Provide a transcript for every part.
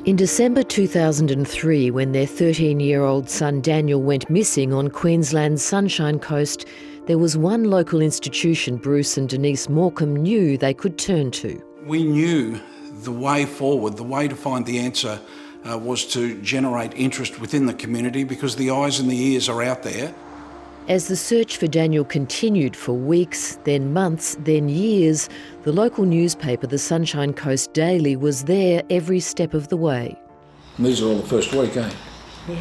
In December 2003, when their 13-year-old son Daniel went missing on Queensland's Sunshine Coast, there was one local institution Bruce and Denise Morcombe knew they could turn to. We knew the way forward, the way to find the answer was to generate interest within the community because the eyes and the ears are out there. As the search for Daniel continued for weeks, then months, then years, the local newspaper, the Sunshine Coast Daily, was there every step of the way. And these are all the first week, eh? Yeah.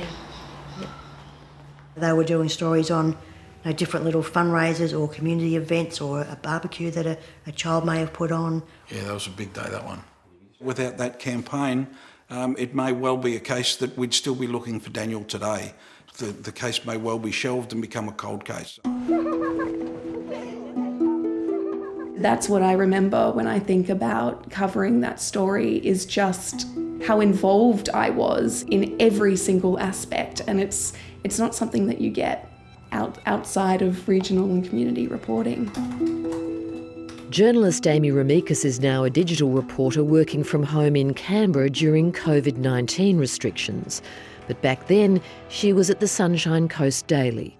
They were doing stories on different little fundraisers or community events or a barbecue that a child may have put on. Yeah, that was a big day, that one. Without that campaign, it may well be a case that we'd still be looking for Daniel today. The case may well be shelved and become a cold case. That's what I remember when I think about covering that story, is just how involved I was in every single aspect. And it's not something that you get outside of regional and community reporting. Journalist Amy Ramikis is now a digital reporter working from home in Canberra during COVID-19 restrictions. But back then, she was at the Sunshine Coast Daily.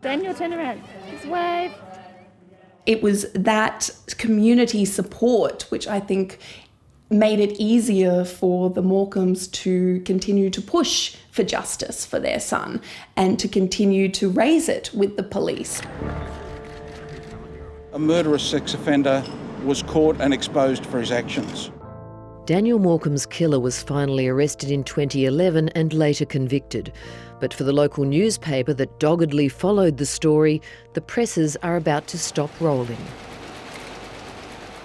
Daniel, turn around. Just wave. It was that community support which I think made it easier for the Morcombes to continue to push for justice for their son and to continue to raise it with the police. A murderous sex offender was caught and exposed for his actions. Daniel Morcombe's killer was finally arrested in 2011 and later convicted. But for the local newspaper that doggedly followed the story, the presses are about to stop rolling.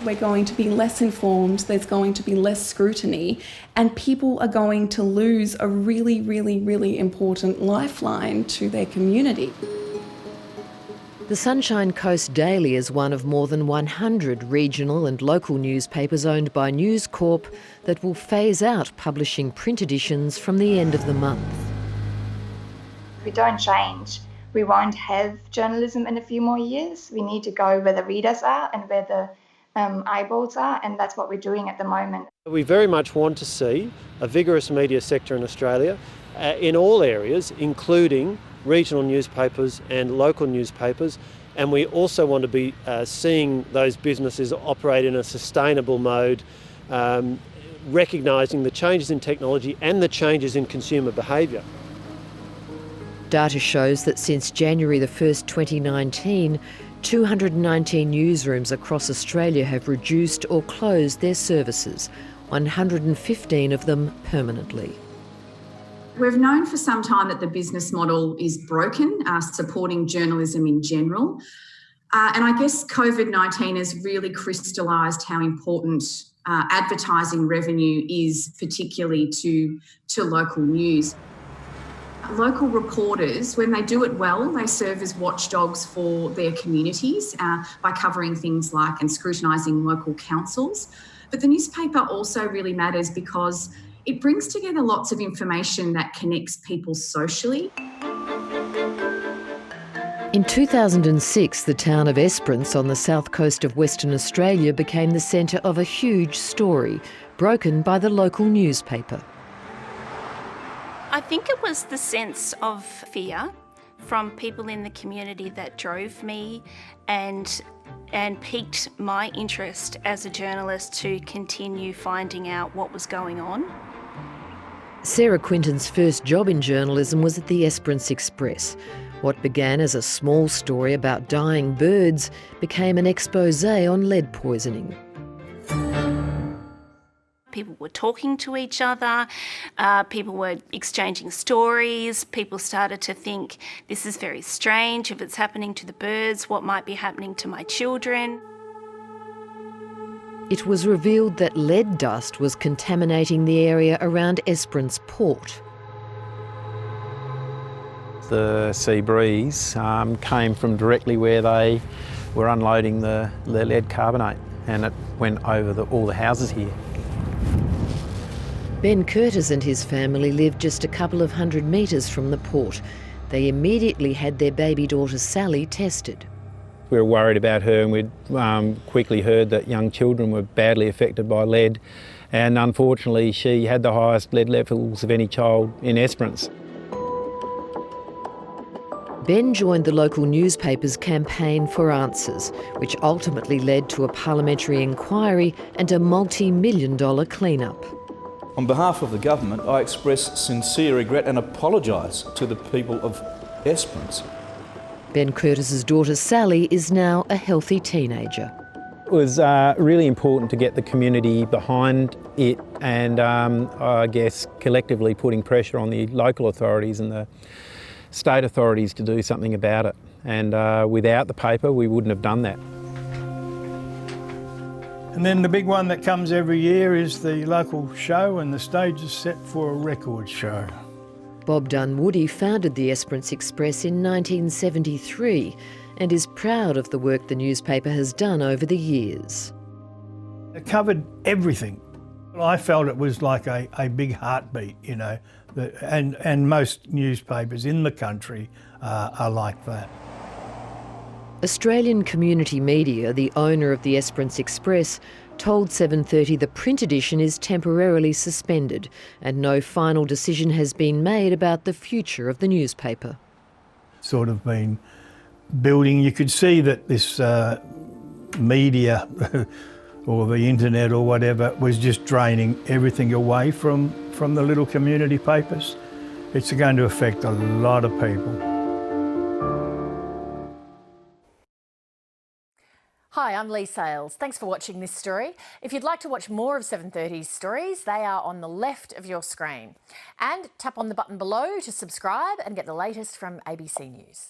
We're going to be less informed, there's going to be less scrutiny, and people are going to lose a really, really, really important lifeline to their community. The Sunshine Coast Daily is one of more than 100 regional and local newspapers owned by News Corp that will phase out publishing print editions from the end of the month. If we don't change, we won't have journalism in a few more years. We need to go where the readers are and where the eyeballs are, and that's what we're doing at the moment. We very much want to see a vigorous media sector in Australia in all areas, including regional newspapers and local newspapers, and we also want to be seeing those businesses operate in a sustainable mode, recognising the changes in technology and the changes in consumer behaviour. Data shows that since January the 1st, 2019, 219 newsrooms across Australia have reduced or closed their services, 115 of them permanently. We've known for some time that the business model is broken, supporting journalism in general. And I guess COVID-19 has really crystallised how important advertising revenue is, particularly to local news. Local reporters, when they do it well, they serve as watchdogs for their communities by covering things like and scrutinising local councils. But the newspaper also really matters because it brings together lots of information that connects people socially. In 2006, the town of Esperance on the south coast of Western Australia became the centre of a huge story, broken by the local newspaper. I think it was the sense of fear from people in the community that drove me and piqued my interest as a journalist to continue finding out what was going on. Sarah Quinton's first job in journalism was at the Esperance Express. What began as a small story about dying birds became an exposé on lead poisoning. People were talking to each other, people were exchanging stories, people started to think, this is very strange, if it's happening to the birds, what might be happening to my children? It was revealed that lead dust was contaminating the area around Esperance Port. The sea breeze came from directly where they were unloading the lead carbonate, and it went over all the houses here. Ben Curtis and his family lived just a couple of 100 metres from the port. They immediately had their baby daughter Sally tested. We were worried about her, and we'd quickly heard that young children were badly affected by lead, And unfortunately, she had the highest lead levels of any child in Esperance. Ben joined the local newspaper's campaign for answers, which ultimately led to a parliamentary inquiry and a multi-million-dollar clean-up. On behalf of the government, I express sincere regret and apologise to the people of Esperance. Ben Curtis's daughter Sally is now a healthy teenager. It was really important to get the community behind it and I guess collectively putting pressure on the local authorities and the state authorities to do something about it. And without the paper, we wouldn't have done that. And then the big one that comes every year is the local show, and the stage is set for a record show. Bob Dunwoody founded the Esperance Express in 1973 and is proud of the work the newspaper has done over the years. It covered everything. I felt it was like a big heartbeat, you know, and most newspapers in the country are like that. Australian Community Media, the owner of the Esperance Express, told 7:30 the print edition is temporarily suspended and no final decision has been made about the future of the newspaper. Sort of been building. You could see that this media or the internet or whatever was just draining everything away from the little community papers. It's going to affect a lot of people. Hi, I'm Lee Sales. Thanks for watching this story. If you'd like to watch more of 7:30's stories, they are on the left of your screen. And tap on the button below to subscribe and get the latest from ABC News.